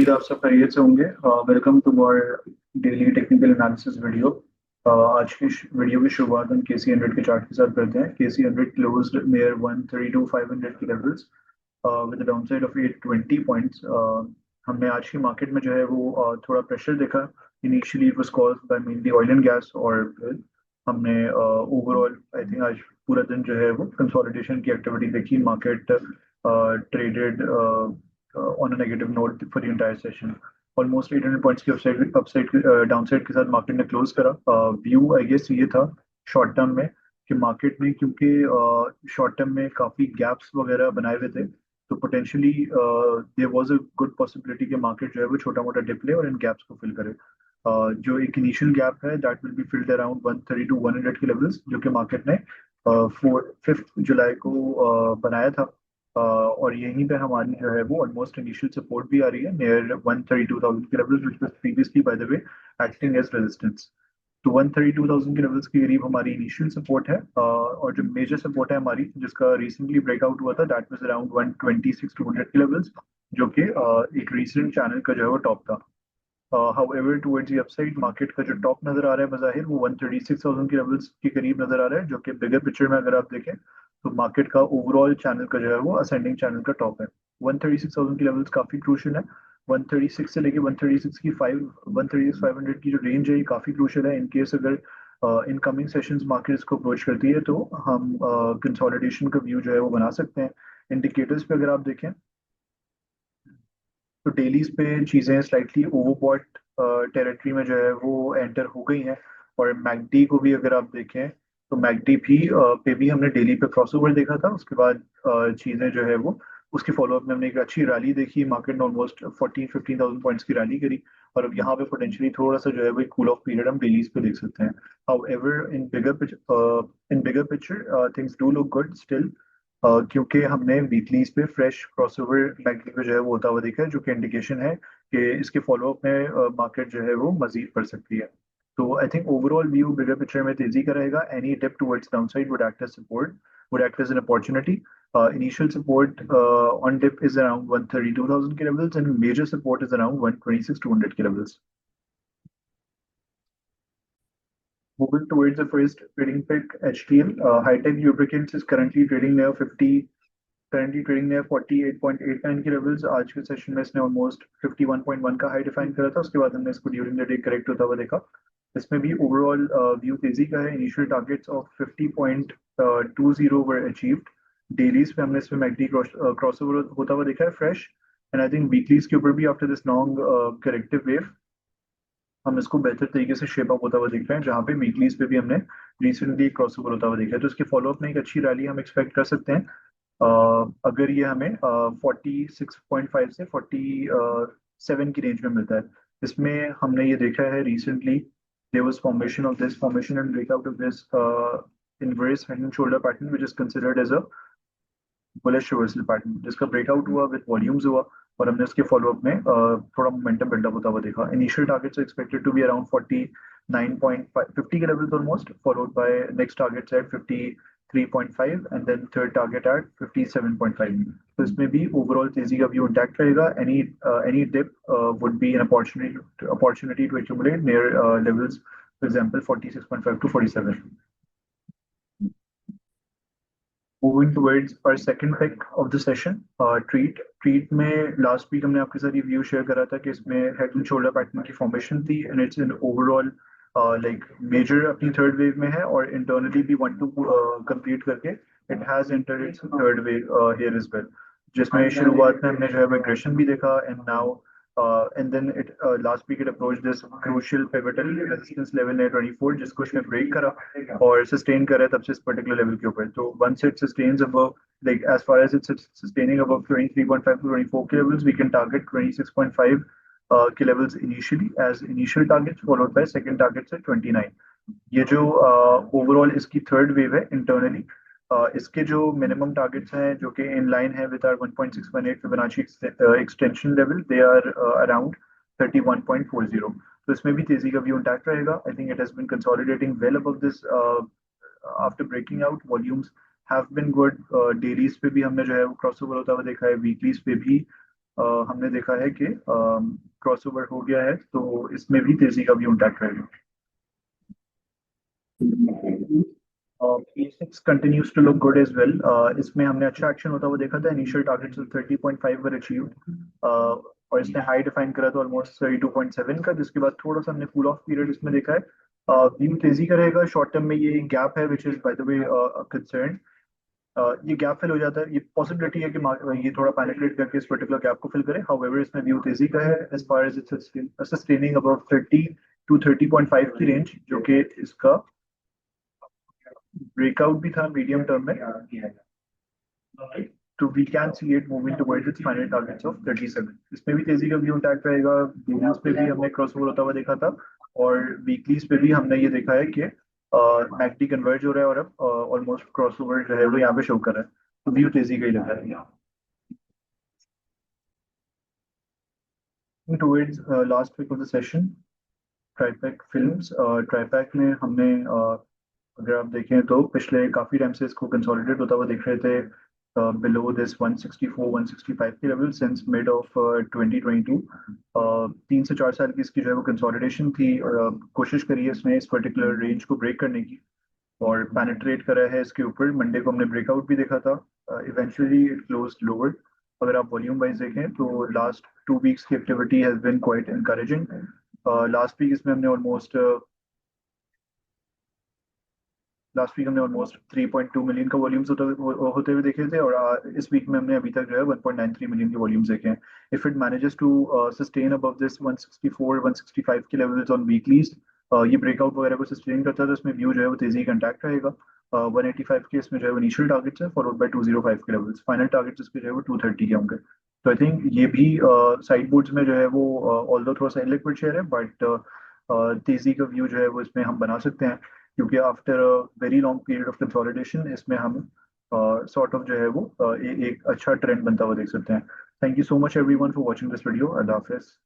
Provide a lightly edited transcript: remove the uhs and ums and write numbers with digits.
उम्मीद आप सब खैरियत से होंगे। Welcome to our daily technical analysis video. आज की वीडियो की शुरुआत हम KC100 के चार्ट के साथ करते हैं। KC100 क्लोज्ड नियर 132,500 के levels with downside of 820 points. हमने आज की मार्केट में जो है वो थोड़ा प्रेशर देखा। Initially it was caused by mainly oil and gas और हमने ओवरऑल आई थिंक आज पूरा दिन जो है वो कंसोलिडेशन की एक्टिविटी देखी। Market traded on a negative note for the entire session. Almost 800 points की अपसाइड डाउनसाइड के साथ मार्केट ने क्लोज करा। व्यू आई गेस ये था शॉर्ट टर्म में कि मार्केट में क्योंकि शॉर्ट टर्म में काफी गैप्स वगैरह बनाए हुए थे, तो potentially there was a good possibility कि मार्केट जो है वो छोटा मोटा डिप ले और इन गैप्स को फिल करे। जो एक इनिशियल गैप है that will be filled around 130 to 100 के लेवल्स, जो कि मार्केट ने 5 जुलाई को बनाया था। और यहीं पे हमारी जो है वो ऑलमोस्ट इनिशियल सपोर्ट भी आ रही है नियर 132,000 के levels, which was previously by the way acting as resistance. तो 132,000 के लेवल्स के करीब हमारी इनिशियल सपोर्ट है। और जो मेजर सपोर्ट है हमारी जिसका रिसेंटली ब्रेकआउट हुआ था दैट वाज अराउंड 126 के लेवल्स, जो कि एक रीसेंट चैनल का जो है वो टॉप था। However towards the upside market का जो टॉप नजर आ रहा है बज़ाहिर वो 136,000 के लेवल्स के करीब नजर आ रहा है, जो कि बिगर पिक्चर में अगर आप देखें तो मार्केट का ओवरऑल चैनल का जो है वो असेंडिंग चैनल का टॉप है। 136,000 की लेवल्स काफी क्रूशियल है। 136 से लेके 136,500 की जो रेंज है ये काफी क्रूशियल है। इन केस अगर इन कमिंग सेशंस मार्केट इसको अप्रोच करती है तो हम कंसोलिडेशन का व्यू जो है वो बना सकते हैं। इंडिकेटर्स पे अगर आप देखें तो डेलीज पे चीजें स्लाइटली ओवरबॉट टेरिटरी में जो है वो एंटर हो गई हैं। और मैकडी को भी अगर आप देखें तो मैकडी भी पे भी हमने डेली पे क्रॉसओवर देखा था। उसके बाद चीजें जो है वो उसकी फॉलोअप में हमने एक अच्छी रैली देखी। मार्केट ने ऑलमोस्ट 14-15,000 पॉइंट्स की रैली करी और अब यहाँ पे पोटेंशियली थोड़ा सा जो है वो कूल ऑफ पीरियड हम डेलीज पे देख सकते हैं। However in bigger picture things do look good still, क्योंकि हमने वीकलीज पे फ्रेश क्रॉसओवर बैंकिंग पे जो है वो होता हुआ देखा है, जो कि इंडिकेशन है कि इसके फॉलोअप में मार्केट जो है वो मजीद बढ़ सकती है। तो I think overall view bigger picture में तेजी का रहेगा। Any dip towards downside would act as support, would act as an opportunity. Initial support on dip is around 132,000 के levels and major support is around 126-200 के levels. Moving towards the first trading pick, HTL, High-Tech Lubricants is currently trading near 48.89 के levels. आज के session में इसने almost 51.1 का high define करा था, उसके बाद हमने इसको ड्यूरिंग द डे करेक्ट होता हुआ देखा। इसमें भी ओवरऑल व्यू तेजी का है। Initial targets of 50.20 were achieved. Dailies पे हमने इसमें मैकडी क्रॉसओवर होता हुआ देखा है fresh. And I think weeklies के ऊपर भी after this long corrective wave हम इसको बेहतर तरीके से शेप अप होता हुआ देख रहे हैं, जहाँ पे वीकलीज पे भी हमने रिसेंटली क्रॉसओवर होता हुआ देखा है। तो इसके फॉलोअप में एक अच्छी रैली हम एक्सपेक्ट कर सकते हैं। अगर ये हमें 46.5 से 47 की रेंज में मिलता है। इसमें हमने ये देखा है recently there was formation of this formation and breakout of this inverse head and shoulder pattern which is considered as a bullish reversal pattern, जिसका ब्रेकआउट हुआ विद वॉल्यूम्स हुआ और हमने इसके फॉलोअप में थोड़ा मोमेंटम बिल्डअप होता हुआ देखा। Initial targets expected to be around 49.50 के levels almost, followed by next targets at 53.5 and then third target at 57.5। तो इसमें भी ओवरऑल तेजी का व्यू इंटैक्ट रहेगा। Any dip would be an opportunity to accumulate near levels, for example 46.5 to 47। Moving towards our second pick of the session, treat में last week हमने आपके साथ ये व्यू शेयर करा था कि इसमें हेड एंड शोल्डर पैटर्न की फॉर्मेशन थी and it's in overall like major अपनी थर्ड वेव में है और इंटरनली भी वन टू कंप्लीट करके it has entered its third wave here as well, जिसमें शुरुआत में हमने जो है एग्रेशन भी देखा and now and then it last week it approached this crucial pivotal resistance level near 24, जिसको उसने ब्रेक करा और सस्टेन करा तब से इस पर्टिकुलर लेवल के ऊपर। तो once it sustains above, like as far as it's sustaining above 23.5 to 24 k levels, we can target 26.5 k levels initially as initial targets, followed by second targets at 29। ये जो overall इसकी third wave है internally, इसके जो minimum targets हैं जो कि in line है with our 1.618 Fibonacci extension level, they are around 31.40। तो इसमें भी तेजी का व्यू इंटैक्ट रहेगा। I think it has been consolidating well above this after breaking out. Volumes have been good. Dailies पे भी हमने जो है वो क्रॉसओवर होता हुआ देखा है, वीकलीज पे भी हमने देखा है कि क्रॉसओवर हो गया है, तो इसमें भी तेजी का व्यू इंटैक्ट रहेगा। P6 continues to look good as well. इसमें हमने अच्छा एक्शन होता हुआ देखा था। इनिशियल टारगेट्स 30.5 वर अचीव, और इसने हाई डिफाइन करा था ऑलमोस्ट 32.7 का, जिसके बाद थोड़ा सा हमने कूल ऑफ पीरियड इसमें देखा है। व्यू तेजी का रहेगा। शॉर्ट टर्म में ये गैप है which is by the way concern. ये गैप फिल हो जाता है, ये पॉसिबिलिटी है कि ये थोड़ा पेनिट्रेट करके इस पर्टिकुलर गैप को फिल करे। हाउएवर इसमें व्यू तेजी का है as far as it's sustaining about 30 to 30.5 की रेंज, जो कि इसका ब्रेकआउट भी था मीडियम टर्म में। तो we can see it moving towards its final targets of 37। इसमें भी तेजी का व्यू इंटैक्ट रहेगा। डेलीज पे भी हमने क्रॉसओवर होता हुआ देखा था, और वीकलीज पे भी हमने ये देखा है कि मैकडी कन्वर्ज हो रहा है, और अब ऑलमोस्ट क्रॉसओवर जो है वो यहाँ पे शो कर रहा है। तो व्यू तेजी का ही लग रहा है। Towards last week of the session, ट्राईपैक फिल्म्स, ट्राईपैक में हमने अगर आप देखें तो पिछले काफी टाइम से इसको कंसोलिडेट होता हुआ देख रहे थे बिलो दिस 164 165 की लेवल सिंस मिड ऑफ 2022। 3 से 4 साल की इसकी जो है वो कंसोलिडेशन थी, और कोशिश करी है इसने इस पर्टिकुलर रेंज को ब्रेक करने की, और पेनिट्रेट करा है इसके ऊपर। मंडे को हमने ब्रेकआउट भी देखा था। Eventually it close lower. अगर आप वॉल्यूम वाइज देखें तो लास्ट 2 वीक्स की activity has been quite encouraging. Last week इसमें हमने ऑलमोस्ट 3.2 मिलियन का वॉल्यूम्स होते हुए देखे थे, और इस वीक में हमने अभी तक जो है 1.93 मिलियन के वॉल्यूम्स देखे हैं। If it manages to sustain above this 164 165 के लेवल्स ऑन वीकलीज, ये ब्रेकआउट वगैरह को सस्टेन करता है, तो इसमें व्यू जो है वो तेजी का इंटैक्ट रहेगा। 185 के इसमें जो है वो इनिशियल टारगेट्स है, फॉलोड बाय 205 के लेवल्स। फाइनल टारगेट्स इसके जो है वो 230 के होंगे। तो आई थिंक ये भी साइड बोर्ड्स में जो है वो ऑल्दो थोड़ा सा इलिक्विड शेयर है, बट तेजी का व्यू जो है वो इसमें हम बना सकते हैं, क्योंकि after a very long period of consolidation इसमें हम सॉर्ट ऑफ जो है वो एक अच्छा ट्रेंड बनता हुआ देख सकते हैं। Thank you so much everyone for watching this video. Allah Hafiz.